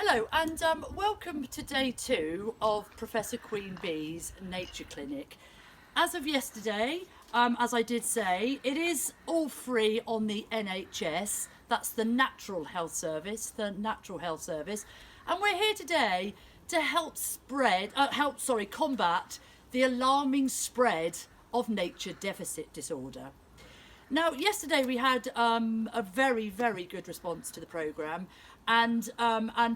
Hello and welcome to day 2 of Professor Queen Bee's Nature Clinic. As of yesterday, as I did say, it is all free on the NHS. That's the Natural Health Service, and we're here today to help combat the alarming spread of nature deficit disorder. Now, yesterday we had a very, very good response to the programme, and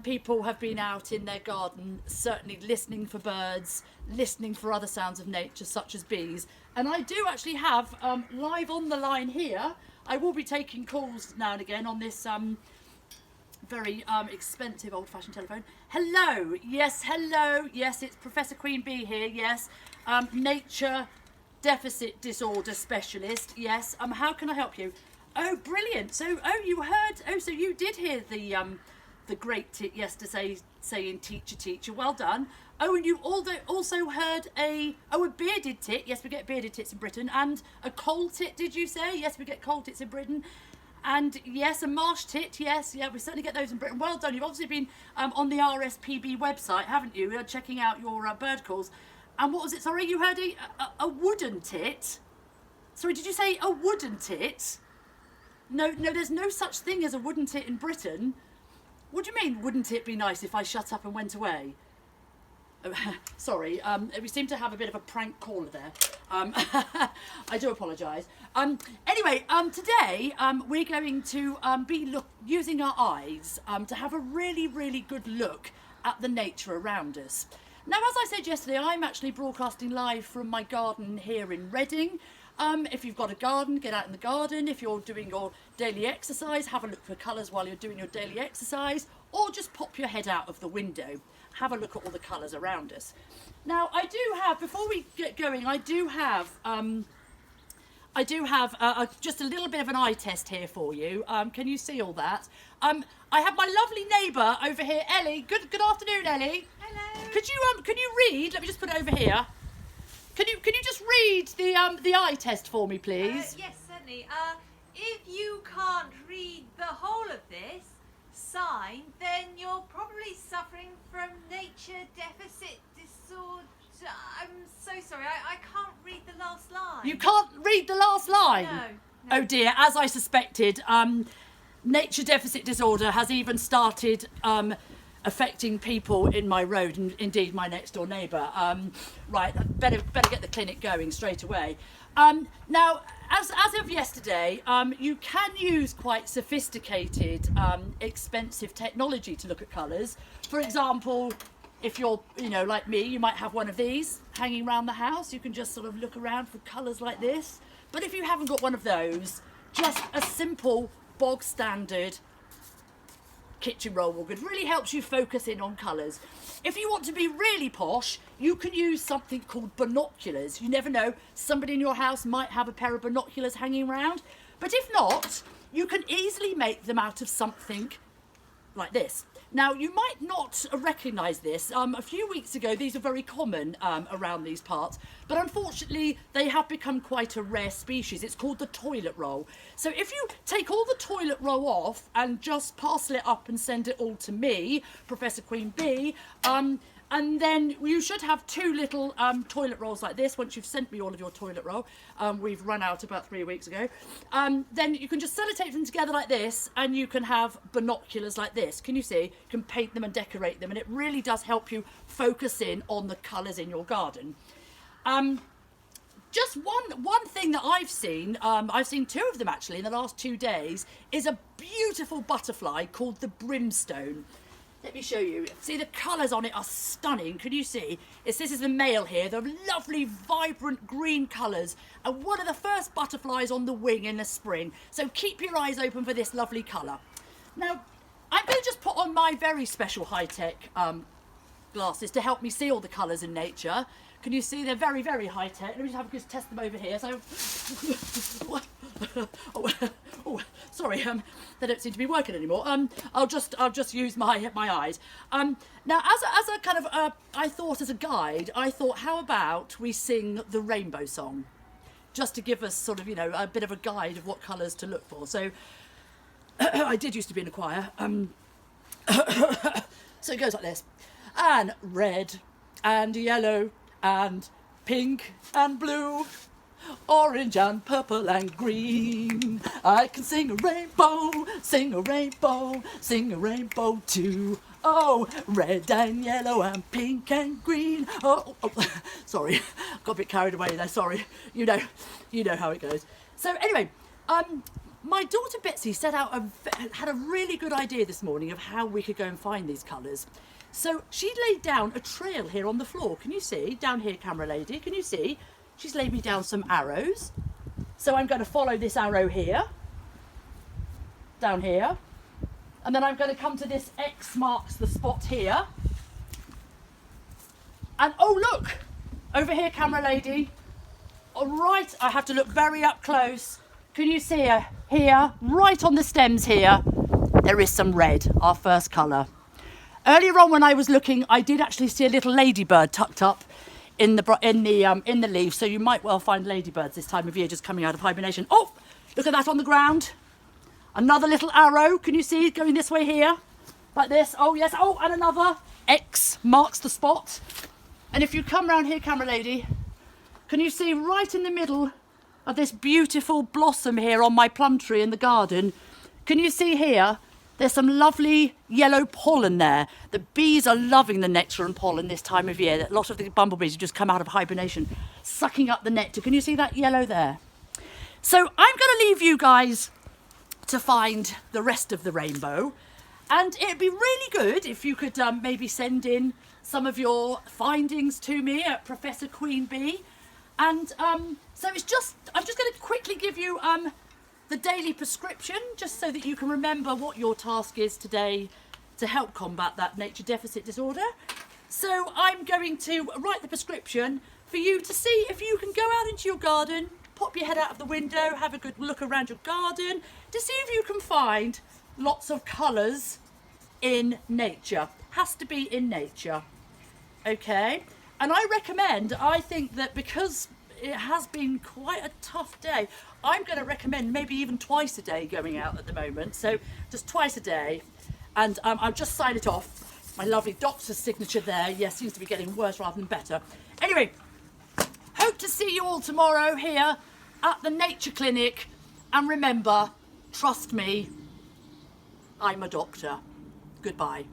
people have been out in their garden, certainly listening for birds, listening for other sounds of nature, such as bees. And I do actually have, live on the line here, I will be taking calls now and again on this very expensive old-fashioned telephone. Hello, yes, it's Professor Queen Bee here, yes, nature deficit disorder specialist, yes. How can I help you? Oh, brilliant. So so you did hear the great tit yesterday saying teacher, well done. Oh, and you also heard a bearded tit. Yes, we get bearded tits in Britain. And a coal tit, did you say? Yes, we get coal tits in Britain. And yes, a marsh tit, yes, yeah, we certainly get those in Britain. Well done. You've obviously been on the RSPB website, haven't you? Checking out your bird calls. And what was it? Sorry, you heard a wooden tit? Sorry, did you say a wooden tit? No, there's no such thing as a wooden tit in Britain. What do you mean, wouldn't it be nice if I shut up and went away? Sorry, we seem to have a bit of a prank caller there. I do apologise. Anyway, today we're going to be using our eyes to have a really, really good look at the nature around us. Now, as I said yesterday, I'm actually broadcasting live from my garden here in Reading. If you've got a garden, get out in the garden. If you're doing your daily exercise, have a look for colours while you're doing your daily exercise, or just pop your head out of the window. Have a look at all the colours around us. Now, I do have, before we get going, I do have just a little bit of an eye test here for you. Can you see all that? I have my lovely neighbour over here, Ellie. Good afternoon, Ellie. Hello. Can you read? Let me just put it over here. Can you just read the eye test for me, please? Yes, certainly. If you can't read the whole of this sign, then you're probably suffering from nature deficit disorder. I'm so sorry, I can't read the last line. You can't read the last line? No. Oh dear, as I suspected, nature deficit disorder has even started affecting people in my road, and indeed my next door neighbour. Right, better get the clinic going straight away. Now, as of yesterday, you can use quite sophisticated, expensive technology to look at colours. For example, if you're, like me, you might have one of these hanging around the house. You can just sort of look around for colours like this. But if you haven't got one of those, just a simple, bog standard kitchen roll will good. Really helps you focus in on colours. If you want to be really posh, you can use something called binoculars. You never know, somebody in your house might have a pair of binoculars hanging around. But if not, you can easily make them out of something like this. Now, you might not recognise this. A few weeks ago, these were very common around these parts, but unfortunately, they have become quite a rare species. It's called the toilet roll. So if you take all the toilet roll off and just parcel it up and send it all to me, Professor Queen Bee, and then you should have 2 little toilet rolls like this. Once you've sent me all of your toilet roll, we've run out about 3 weeks ago, then you can just sellotape them together like this, and you can have binoculars like this. Can you see? You can paint them and decorate them, and it really does help you focus in on the colours in your garden. Just one thing that I've seen 2 of them actually in the last 2 days, is a beautiful butterfly called the brimstone. Let me show you. See, the colours on it are stunning. Can you see? This is the male here. They're lovely, vibrant green colours. And one of the first butterflies on the wing in the spring. So keep your eyes open for this lovely colour. Now, I'm going to just put on my very special high-tech glasses to help me see all the colours in nature. Can you see? They're very, very high-tech. Let me just have a good test them over here. So, oh, sorry, they don't seem to be working anymore. I'll just use my eyes. Now, as a kind of, I thought as a guide, how about we sing the Rainbow Song, just to give us sort of, a bit of a guide of what colours to look for. So, I did used to be in a choir. So it goes like this. And red and yellow and pink and blue, orange and purple and green. I can sing a rainbow, sing a rainbow, sing a rainbow too. Oh, red and yellow and pink and green. Sorry, got a bit carried away there. Sorry, you know how it goes. So anyway, my daughter Betsy had a really good idea this morning of how we could go and find these colours. So she laid down a trail here on the floor. Can you see? Down here, camera lady, can you see? She's laid me down some arrows. So I'm going to follow this arrow here, down here. And then I'm going to come to this X marks the spot here. And oh look, over here, camera lady. All right, I have to look very up close. Can you see her here, right on the stems here? There is some red, our first colour. Earlier on when I was looking, I did actually see a little ladybird tucked up in the leaves, so you might well find ladybirds this time of year just coming out of hibernation. Oh, look at that on the ground. Another little arrow, can you see it going this way here? Like this, oh yes, oh, and another X marks the spot. And if you come round here, camera lady, can you see right in the middle of this beautiful blossom here on my plum tree in the garden? Can you see here? There's some lovely yellow pollen there. The bees are loving the nectar and pollen this time of year. A lot of the bumblebees have just come out of hibernation, sucking up the nectar. Can you see that yellow there? So I'm going to leave you guys to find the rest of the rainbow. And it'd be really good if you could maybe send in some of your findings to me at Professor Queen Bee. And so I'm just going to quickly give you the daily prescription, just so that you can remember what your task is today to help combat that nature deficit disorder. So I'm going to write the prescription for you to see if you can go out into your garden, pop your head out of the window, have a good look around your garden to see if you can find lots of colours in nature. Has to be in nature. Okay? And I think that because it has been quite a tough day, I'm going to recommend maybe even twice a day going out at the moment. So just twice a day. And I'll just sign it off. My lovely doctor's signature there. Yes, seems to be getting worse rather than better. Anyway, hope to see you all tomorrow here at the Nature Clinic. And remember, trust me, I'm a doctor. Goodbye.